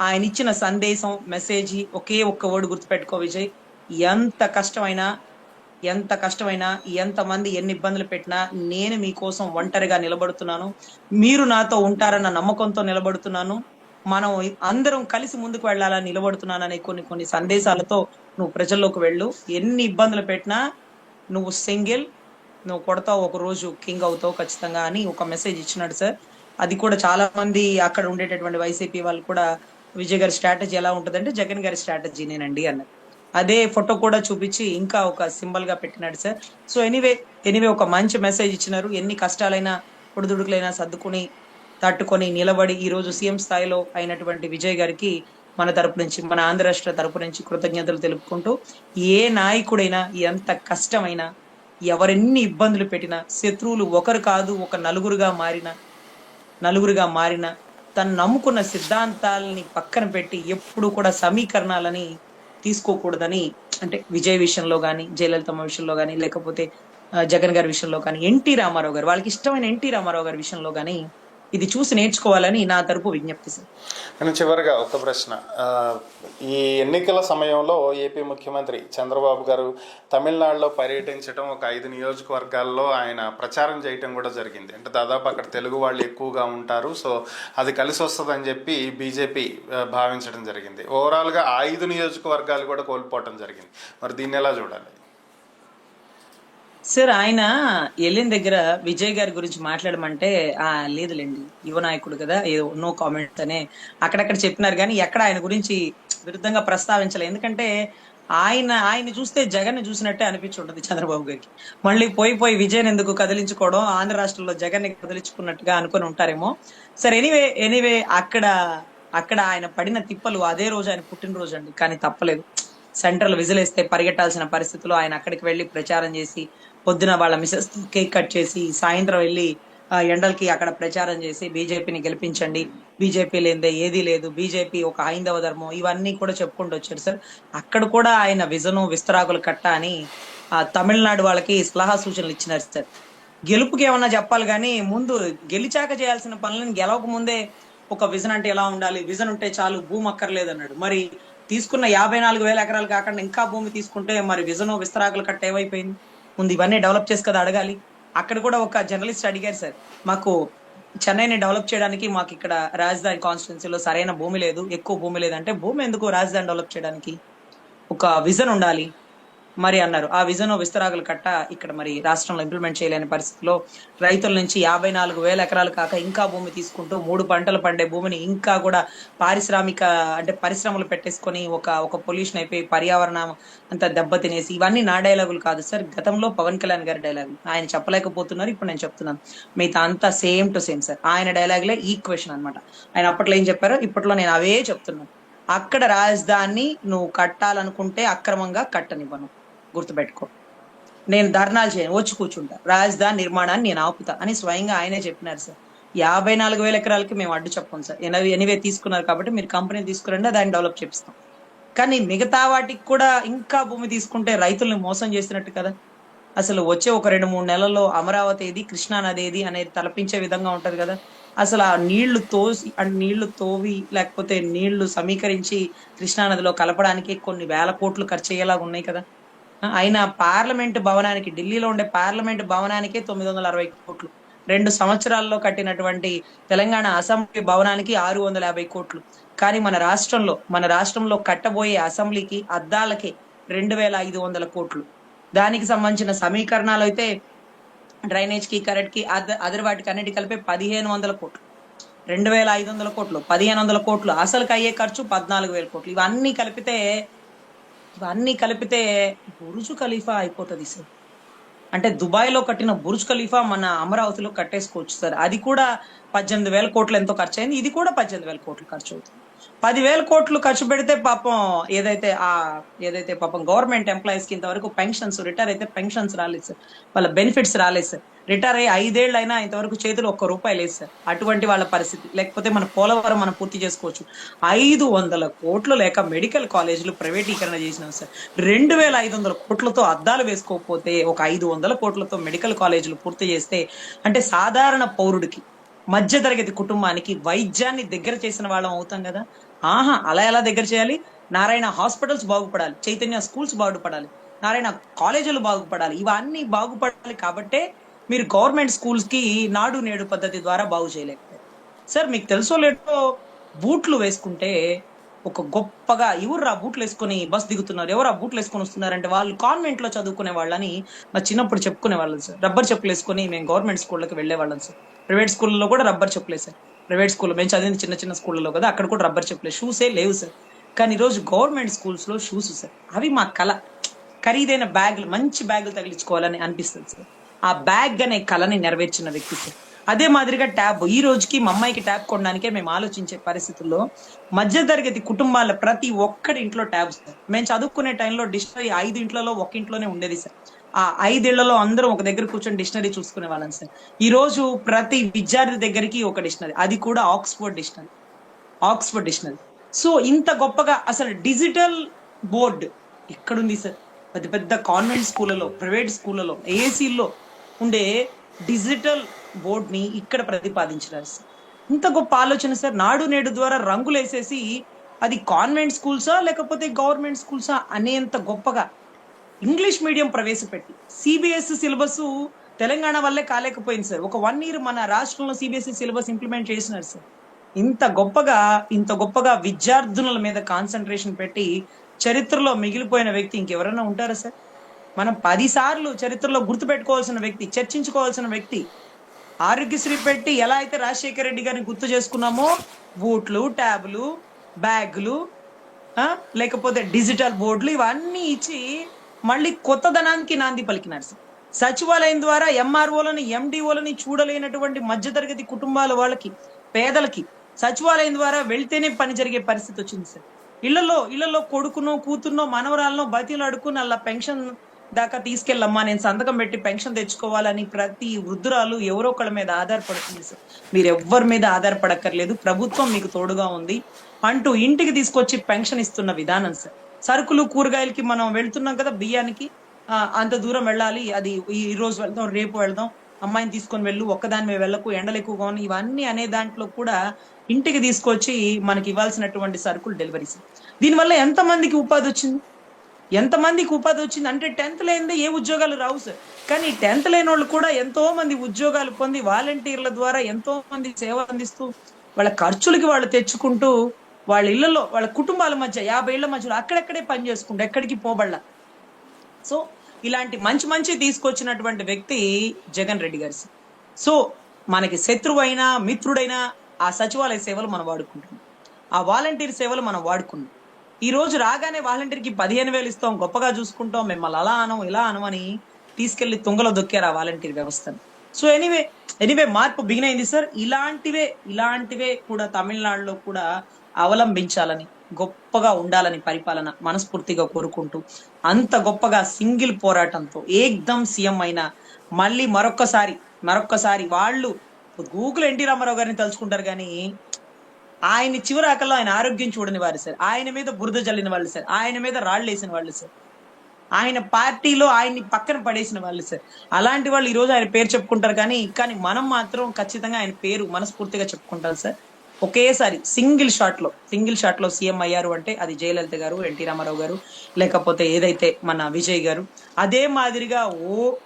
ఆయన ఇచ్చిన సందేశం, మెసేజ్ ఒకే ఒక్క వర్డ్ గుర్తుపెట్టుకో విజయ్, ఎంత కష్టమైనా, ఎంతమంది ఎన్ని ఇబ్బందులు పెట్టినా నేను మీకోసం ఒంటరిగా నిలబడుతున్నాను, మీరు నాతో ఉంటారన్న నమ్మకంతో నిలబడుతున్నాను, మనం అందరం కలిసి ముందుకు వెళ్ళాలని నిలబడుతున్నాననే కొన్ని సందేశాలతో నువ్వు ప్రజల్లోకి వెళ్ళు. ఎన్ని ఇబ్బందులు పెట్టినా నువ్వు సింగిల్, నువ్వు కొడతావు, ఒక రోజు కింగ్ అవుతావు ఖచ్చితంగా అని ఒక మెసేజ్ ఇచ్చినాడు సార్. అది కూడా చాలా మంది అక్కడ ఉండేటటువంటి వైసీపీ వాళ్ళు కూడా, విజయ్ గారి స్ట్రాటజీ ఎలా ఉంటుందంటే జగన్ గారి స్ట్రాటజీనేనండి అన్నారు. అదే ఫోటో కూడా చూపించి ఇంకా ఒక సింబల్ గా పెట్టినాడు సార్. సో ఎనీవే ఒక మంచి మెసేజ్ ఇచ్చినారు. ఎన్ని కష్టాలైనా, పొడిదుడుకులైనా సర్దుకుని తట్టుకొని నిలబడి ఈ రోజు సీఎం స్థాయిలో అయినటువంటి విజయ్ గారికి మన తరపు నుంచి, మన ఆంధ్ర రాష్ట్ర తరపు నుంచి కృతజ్ఞతలు తెలుపుకుంటూ, ఏ నాయకుడైనా ఎంత కష్టమైనా, ఎవరెన్ని ఇబ్బందులు పెట్టినా, శత్రువులు ఒకరు కాదు ఒక నలుగురుగా మారిన తను నమ్ముకున్న సిద్ధాంతాలని పక్కన పెట్టి ఎప్పుడు కూడా సమీకరణాలని తీసుకోకూడదని, అంటే విజయ్ విషయంలో గాని, జయలలితమ్మ విషయంలో గాని, లేకపోతే జగన్ గారి విషయంలో కానీ, ఎన్టీ రామారావు గారు, వాళ్ళకి ఇష్టమైన ఎన్టీ రామారావు గారి విషయంలో గాని ఇది చూసి నేర్చుకోవాలని నా తరపు విజ్ఞప్తి సార్. నేను చివరిగా ఒక ప్రశ్న, ఈ ఎన్నికల సమయంలో ఏపీ ముఖ్యమంత్రి చంద్రబాబు గారు తమిళనాడులో పర్యటించడం, ఒక 5 నియోజకవర్గాల్లో ఆయన ప్రచారం చేయటం కూడా జరిగింది. అంటే దాదాపు అక్కడ తెలుగు వాళ్ళు ఎక్కువగా ఉంటారు, సో అది కలిసి వస్తుందని చెప్పి బీజేపీ భావించడం జరిగింది. ఓవరాల్గా 5 నియోజకవర్గాలు కూడా కోల్పోవటం జరిగింది. మరి దీన్ని ఎలా చూడాలి? సార్, ఆయన వెళ్ళిన దగ్గర విజయ్ గారి గురించి మాట్లాడమంటే లేదులేండి, యువ నాయకుడు కదా, ఏదో నో కామెంట్ అనే అక్కడక్కడ చెప్పినారు, కానీ ఎక్కడ ఆయన గురించి విరుద్ధంగా ప్రస్తావించలేదు. ఎందుకంటే ఆయన చూస్తే జగన్ చూసినట్టే అనిపించుంటది చంద్రబాబు గారికి. మళ్ళీ పోయి విజయ్ ఎందుకు కదిలించుకోవడం, ఆంధ్ర రాష్ట్రంలో జగన్ ని కదిలించుకున్నట్టుగా అనుకుని ఉంటారేమో. సరే, ఎనీవే అక్కడ ఆయన పడిన తిప్పలు, అదే రోజు ఆయన పుట్టినరోజు అండి, కానీ తప్పలేదు. సెంట్రల్ విజిలేస్తే పరిగెట్టాల్సిన పరిస్థితిలో ఆయన అక్కడికి వెళ్లి ప్రచారం చేసి, పొద్దున వాళ్ళ మిసెస్ కేక్ కట్ చేసి, సాయంత్రం వెళ్ళి ఎండలకి అక్కడ ప్రచారం చేసి బీజేపీని గెలిపించండి, బీజేపీ లేదే ఏదీ లేదు, బీజేపీ ఒక హైందవ ధర్మం, ఇవన్నీ కూడా చెప్పుకుంటూ వచ్చారు సార్. అక్కడ కూడా ఆయన విజను విస్తరాకులు కట్ట అని తమిళనాడు వాళ్ళకి సలహా సూచనలు ఇచ్చినారు సార్. గెలుపుకి ఏమన్నా చెప్పాలి కానీ ముందు గెలిచాక చేయాల్సిన పనులను గెలవక ముందే ఒక విజన్ అంటే ఎలా ఉండాలి, విజన్ ఉంటే చాలు, భూమి అక్కర్లేదు అన్నాడు. మరి తీసుకున్న 54,000 ఎకరాలు కాకుండా ఇంకా భూమి తీసుకుంటే మరి విజను విస్తరాకులు కట్ట ఏమైపోయింది? ముందు ఇవన్నీ డెవలప్ చేసి కదా అడగాలి. అక్కడ కూడా ఒక జర్నలిస్ట్ అడిగారు సార్, మాకు చెన్నైని డెవలప్ చేయడానికి మాకు ఇక్కడ రాజధాని కాన్స్టిట్యున్సీలో సరైన భూమి లేదు, ఎక్కువ భూమి లేదంటే, భూమి ఎందుకు రాజధాని డెవలప్ చేయడానికి? ఒక విజన్ ఉండాలి మరి అన్నారు. ఆ విజన్ విస్తరాకులు కట్ట ఇక్కడ మరి రాష్ట్రంలో ఇంప్లిమెంట్ చేయలేని పరిస్థితిలో రైతుల నుంచి 54,000 ఎకరాలు కాక ఇంకా భూమి తీసుకుంటూ 3 పంటలు పండే భూమిని ఇంకా కూడా పారిశ్రామిక అంటే పరిశ్రమలు పెట్టేసుకొని ఒక పొల్యూషన్ అయిపోయి పర్యావరణం అంతా దెబ్బతినేసి, ఇవన్నీ నా డైలాగులు కాదు సార్, గతంలో పవన్ కళ్యాణ్ గారి డైలాగులు. ఆయన చెప్పలేకపోతున్నారు, ఇప్పుడు నేను చెప్తున్నాను. మిగతా అంతా సేమ్ టు సేమ్ సార్, ఆయన డైలాగులే ఈక్వేషన్ అనమాట. ఆయన అప్పట్లో ఏం చెప్పారో ఇప్పట్లో నేను అవే చెప్తున్నాను. అక్కడ రాజధాని నువ్వు కట్టాలనుకుంటే అక్రమంగా కట్టనివ్వను, గుర్తుపెట్టుకో. నేను ధర్నాలు చేయను, వచ్చి కూర్చుంటా, రాజధాని నిర్మాణాన్ని నేను ఆపుతా అని స్వయంగా ఆయనే చెప్పినారు సార్. 54,000 ఎకరాలకి మేము అడ్డు చెప్పం సార్. ఎనివే తీసుకున్నారు కాబట్టి మీరు కంపెనీ తీసుకురండి, దాన్ని డెవలప్ చేపిస్తాం. కానీ మిగతా వాటికి కూడా ఇంకా భూమి తీసుకుంటే రైతుల్ని మోసం చేసినట్టు కదా. అసలు వచ్చే ఒక 2-3 నెలల్లో అమరావతి ఏది, కృష్ణా నది ఏది అనేది తలపించే విధంగా ఉంటది కదా. అసలు ఆ నీళ్లు తోవి లేకపోతే నీళ్లు సమీకరించి కృష్ణానదిలో కలపడానికి కొన్ని వేల కోట్లు ఖర్చు అయ్యేలాగా ఉన్నాయి కదా. అయినా పార్లమెంట్ భవనానికి, ఢిల్లీలో ఉండే పార్లమెంట్ భవనానికే 960 కోట్లు, 2 సంవత్సరాల్లో కట్టినటువంటి తెలంగాణ అసెంబ్లీ భవనానికి 650 కోట్లు. కానీ మన రాష్ట్రంలో కట్టబోయే అసెంబ్లీకి అద్దాలకి 2,500 కోట్లు. దానికి సంబంధించిన సమీకరణాలు అయితే డ్రైనేజ్ కి, కరెంట్ కి, అదర్ వాటికి అన్నిటి కలిపి 1,500 కోట్లు. 2,500 కోట్లు, 1,500 కోట్లు, అసలుకి అయ్యే ఖర్చు 14,000 కోట్లు. ఇవన్నీ కలిపితే బుర్జు ఖలీఫా అయిపోతుంది సార్. అంటే దుబాయ్ లో కట్టిన బుర్జ్ ఖలీఫా మన అమరావతిలో కట్టేసుకోవచ్చు సార్. అది కూడా 18,000 కోట్లు ఎంతో ఖర్చు అయింది, ఇది కూడా 18,000 కోట్లు ఖర్చు అవుతుంది. 10,000 కోట్లు ఖర్చు పెడితే పాపం ఏదైతే పాపం గవర్నమెంట్ ఎంప్లాయీస్ కి ఇంతవరకు పెన్షన్స్, రిటైర్ అయితే పెన్షన్స్ రాలేదు సార్, వాళ్ళ బెనిఫిట్స్ రాలేదు సార్. రిటైర్ అయ్యి 5 ఏళ్ళు అయినా ఇంతవరకు చేతులు ₹1 లేదు సార్. అటువంటి వాళ్ళ పరిస్థితి. లేకపోతే మన పోలవరం మనం పూర్తి చేసుకోవచ్చు. 500 కోట్లు లేక మెడికల్ కాలేజీలు ప్రైవేటీకరణ చేసినాం సార్. 2,500 కోట్లతో అద్దాలు వేసుకోకపోతే ఒక 500 కోట్లతో మెడికల్ కాలేజీలు పూర్తి చేస్తే, అంటే సాధారణ పౌరుడికి, మధ్యతరగతి కుటుంబానికి వైద్యాన్ని దగ్గర చేసిన వాళ్ళం అవుతాం కదా. అలా ఎలా దగ్గర చేయాలి? నారాయణ హాస్పిటల్స్ బాగుపడాలి, చైతన్య స్కూల్స్ బాగుపడాలి, నారాయణ కాలేజీలు బాగుపడాలి, ఇవన్నీ బాగుపడాలి. కాబట్టే మీరు గవర్నమెంట్ స్కూల్స్ కి నాడు నేడు పద్ధతి ద్వారా బాగు చేయలేకపోయారు సార్. మీకు తెలుసో లేదో, బూట్లు వేసుకుంటే ఒక గొప్పగా ఎవరు బూట్లు వేసుకొని బస్ దిగుతున్నారు, ఎవరు బూట్లు వేసుకొని వస్తున్నారంటే వాళ్ళు కాన్వెంట్ లో చదువుకునే వాళ్ళని మా చిన్నప్పుడు చెప్పుకునే వాళ్ళం సార్. రబ్బర్ చెప్పులు వేసుకొని మేము గవర్నమెంట్ స్కూళ్ళకి వెళ్లే వాళ్ళం సార్. ప్రైవేట్ స్కూల్లో కూడా రబ్బర్ చెప్పులే సార్. ప్రైవేట్ స్కూల్లో మేము చదివింది చిన్న స్కూళ్ళలో కదా, అక్కడ కూడా రబ్బర్ చెప్పులే, షూసే లేవు సార్. కానీ ఈరోజు గవర్నమెంట్ స్కూల్స్ లో షూస్ సార్. అవి మా కళ. ఖరీదైన బ్యాగులు, మంచి బ్యాగులు తగిలించుకోవాలని అనిపిస్తుంది సార్. ఆ బ్యాగ్ అనే కళని నెరవేర్చిన వ్యక్తి సార్. అదే మాదిరిగా ట్యాబ్ ఈ రోజుకి మా అమ్మాయికి ట్యాబ్ కొనడానికే మేము ఆలోచించే పరిస్థితుల్లో మధ్యతరగతి కుటుంబాల ప్రతి ఒక్కడి ఇంట్లో ట్యాబ్ సార్. మేము చదువుకునే టైంలో డిక్షనరీ 5 ఇంట్లలో ఒక ఇంట్లోనే ఉండేది సార్. ఆ 5 ఇళ్లలో అందరం ఒక దగ్గర కూర్చొని డిక్షనరీ చూసుకునే వాళ్ళం సార్. ఈ రోజు ప్రతి విద్యార్థి దగ్గరికి ఒక డిక్షనరీ, అది కూడా ఆక్స్ఫర్డ్ డిక్షనరీ. సో ఇంత గొప్పగా అసలు డిజిటల్ బోర్డ్ ఎక్కడుంది సార్? పెద్ద పెద్ద కాన్వెంట్ స్కూళ్ళలో, ప్రైవేట్ స్కూళ్ళలో, ఏసీల్లో ఉండే డిజిటల్ బోర్డ్ ని ఇక్కడ ప్రతిపాదించినారు సార్. ఇంత గొప్ప ఆలోచన సార్. నాడు నేడు ద్వారా రంగులు వేసేసి అది కాన్వెంట్ స్కూల్సా లేకపోతే గవర్నమెంట్ స్కూల్సా అనేంత గొప్పగా ఇంగ్లీష్ మీడియం ప్రవేశపెట్టి సిబిఎస్ఈ సిలబస్ తెలంగాణ వల్లే కాలేకపోయింది సార్. ఒక 1 year మన రాష్ట్రంలో సిబిఎస్ఈ సిలబస్ ఇంప్లిమెంట్ చేసినారు సార్. ఇంత గొప్పగా విద్యార్థుల మీద కాన్సన్ట్రేషన్ పెట్టి చరిత్రలో మిగిలిపోయిన వ్యక్తి ఇంకెవరైనా ఉంటారా సార్? మనం 10 సార్లు చరిత్రలో గుర్తుపెట్టుకోవాల్సిన వ్యక్తి, చర్చించుకోవాల్సిన వ్యక్తి. ఆరోగ్యశ్రీ పెట్టి ఎలా అయితే రాజశేఖర రెడ్డి గారిని గుర్తు చేసుకున్నామో, బూట్లు, ట్యాబులు, బ్యాగులు, లేకపోతే డిజిటల్ బోర్డులు ఇవన్నీ ఇచ్చి మళ్ళీ కొత్తదనానికి నాంది పలికినారు సార్. సచివాలయం ద్వారా ఎంఆర్ఓలని, ఎండిఓలని చూడలేనటువంటి మధ్యతరగతి కుటుంబాల వాళ్ళకి, పేదలకి సచివాలయం ద్వారా వెళ్తేనే పని జరిగే పరిస్థితి వచ్చింది సార్. ఇళ్లలో కొడుకునో, కూతుర్నో, మనవరాలనో బతిలు అడుకుని అలా పెన్షన్ దాకా తీసుకెళ్ళమ్మా, నేను సంతకం పెట్టి పెన్షన్ తెచ్చుకోవాలని ప్రతి వృద్ధురాలు ఎవరో ఒకళ్ళ మీద ఆధారపడుతుంది సార్. మీరు ఎవ్వరి మీద ఆధారపడక్కర్లేదు, ప్రభుత్వం మీకు తోడుగా ఉంది అంటూ ఇంటికి తీసుకొచ్చి పెన్షన్ ఇస్తున్న విధానం సార్. సరుకులు, కూరగాయలకి మనం వెళ్తున్నాం కదా, బియ్యానికి అంత దూరం వెళ్ళాలి, అది ఈ రోజు వెళ్దాం, రేపు వెళ్దాం, అమ్మాయిని తీసుకొని వెళ్ళు, ఒక్కదాని మీద వెళ్ళకు, ఎండలు ఎక్కువగా ఉన్నాయి, ఇవన్నీ అనే దాంట్లో కూడా ఇంటికి తీసుకొచ్చి మనకి ఇవ్వాల్సినటువంటి సరుకులు డెలివరీ సార్. దీనివల్ల ఎంతమందికి ఉపాధి వచ్చింది అంటే 10th లేనిదే ఏ ఉద్యోగాలు రావు సార్. కానీ 10th లేని వాళ్ళు కూడా ఎంతో మంది ఉద్యోగాలు పొంది వాలంటీర్ల ద్వారా ఎంతో మంది సేవ అందిస్తూ వాళ్ళ ఖర్చులకి వాళ్ళు తెచ్చుకుంటూ వాళ్ళ ఇళ్లలో, వాళ్ళ కుటుంబాల మధ్య 50 ఇళ్ల మధ్యలో అక్కడెక్కడే పని చేసుకుంటూ ఎక్కడికి పోబడలా. సో ఇలాంటి మంచి తీసుకొచ్చినటువంటి వ్యక్తి జగన్ రెడ్డి గారు. సో మనకి శత్రువైనా మిత్రుడైనా ఆ సచివాలయ సేవలు మనం వాడుకుంటున్నాం, ఆ వాలంటీర్ సేవలు మనం వాడుకున్నాం. ఈ రోజు రాగానే వాలంటీర్కి 15,000 ఇస్తాం, గొప్పగా చూసుకుంటాం, మిమ్మల్ని అలా అనం ఇలా అనమని తీసుకెళ్లి తుంగలో దొక్కారు ఆ వాలంటీర్ వ్యవస్థను. సో ఎనీవే మార్పు బిగిన్ అయింది సార్. ఇలాంటివే కూడా తమిళనాడులో కూడా అవలంబించాలని, గొప్పగా ఉండాలని పరిపాలన మనస్ఫూర్తిగా కోరుకుంటూ, అంత గొప్పగా సింగిల్ పోరాటంతో ఏకదం సీఎం అయిన మళ్ళీ మరొక్కసారి వాళ్ళు గూగుల్ ఎన్టీ రామారావు గారిని తలుచుకుంటారు కానీ ఆయన చివరాకల్లో ఆయన ఆరోగ్యం చూడని వారు సార్. ఆయన మీద బురద జల్లిన వాళ్ళు సార్, ఆయన మీద రాళ్ళు వేసిన వాళ్ళు సార్, ఆయన పార్టీలో ఆయన్ని పక్కన పడేసిన వాళ్ళు సార్. అలాంటి వాళ్ళు ఈ రోజు ఆయన పేరు చెప్పుకుంటారు కానీ మనం మాత్రం ఖచ్చితంగా ఆయన పేరు మనస్ఫూర్తిగా చెప్పుకుంటాం సార్. ఒకేసారి సింగిల్ షాట్ లో సీఎం అయ్యారు అంటే అది జయలలిత గారు, ఎన్టీ రామారావు గారు, లేకపోతే ఏదైతే మన విజయ్ గారు. అదే మాదిరిగా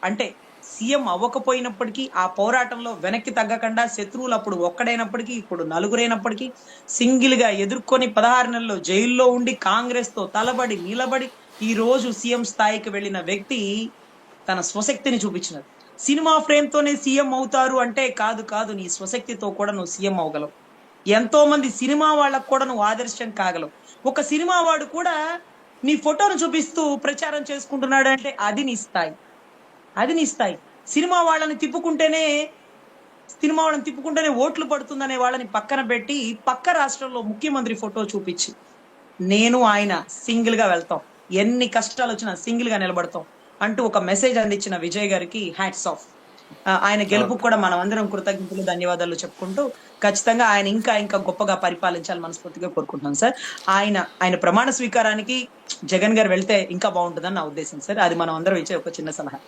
అంటే సీఎం అవ్వకపోయినప్పటికీ ఆ పోరాటంలో వెనక్కి తగ్గకుండా, శత్రువులు అప్పుడు ఒక్కడైనప్పటికీ ఇప్పుడు నలుగురైనప్పటికీ సింగిల్ గా ఎదుర్కొని 16 నెలల్లో జైల్లో ఉండి కాంగ్రెస్ తో తలబడి నిలబడి ఈ రోజు సీఎం స్థాయికి వెళ్ళిన వ్యక్తి తన స్వశక్తిని చూపించినది. సినిమా ఫ్రేమ్ తోనే సీఎం అవుతారు అంటే కాదు, నీ స్వశక్తితో కూడా నువ్వు సీఎం అవ్వగలవు. ఎంతో మంది సినిమా వాళ్ళకు కూడా నువ్వు ఆదర్శం కాగలవు. ఒక సినిమా వాడు కూడా నీ ఫోటోను చూపిస్తూ ప్రచారం చేసుకుంటున్నాడు అంటే అది నీ స్థాయి. సినిమా వాళ్ళని తిప్పుకుంటేనే ఓట్లు పడుతుందనే వాళ్ళని పక్కన పెట్టి పక్క రాష్ట్రంలో ముఖ్యమంత్రి ఫోటో చూపించి నేను ఆయన సింగిల్ గా వెళ్తాం, ఎన్ని కష్టాలు వచ్చినా సింగిల్ గా నిలబడతాం అంటూ ఒక మెసేజ్ అందించిన విజయ్ గారికి హ్యాట్స్ ఆఫ్. ఆయన గెలుపుకు కూడా మనం అందరం కృతజ్ఞతలు, ధన్యవాదాలు చెప్పుకుంటూ ఖచ్చితంగా ఆయన ఇంకా గొప్పగా పరిపాలించాలి మనస్ఫూర్తిగా కోరుకుంటున్నాం సార్. ఆయన ప్రమాణ స్వీకారానికి జగన్ గారు వెళ్తే ఇంకా బాగుంటుందని నా ఉద్దేశం సార్. అది మనం అందరం ఇచ్చే ఒక చిన్న సలహా.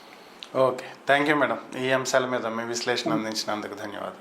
Okay, thank you madam. ఈ అంశాల మీద మీ విశ్లేషణ అందించినందుకు ధన్యవాదాలు.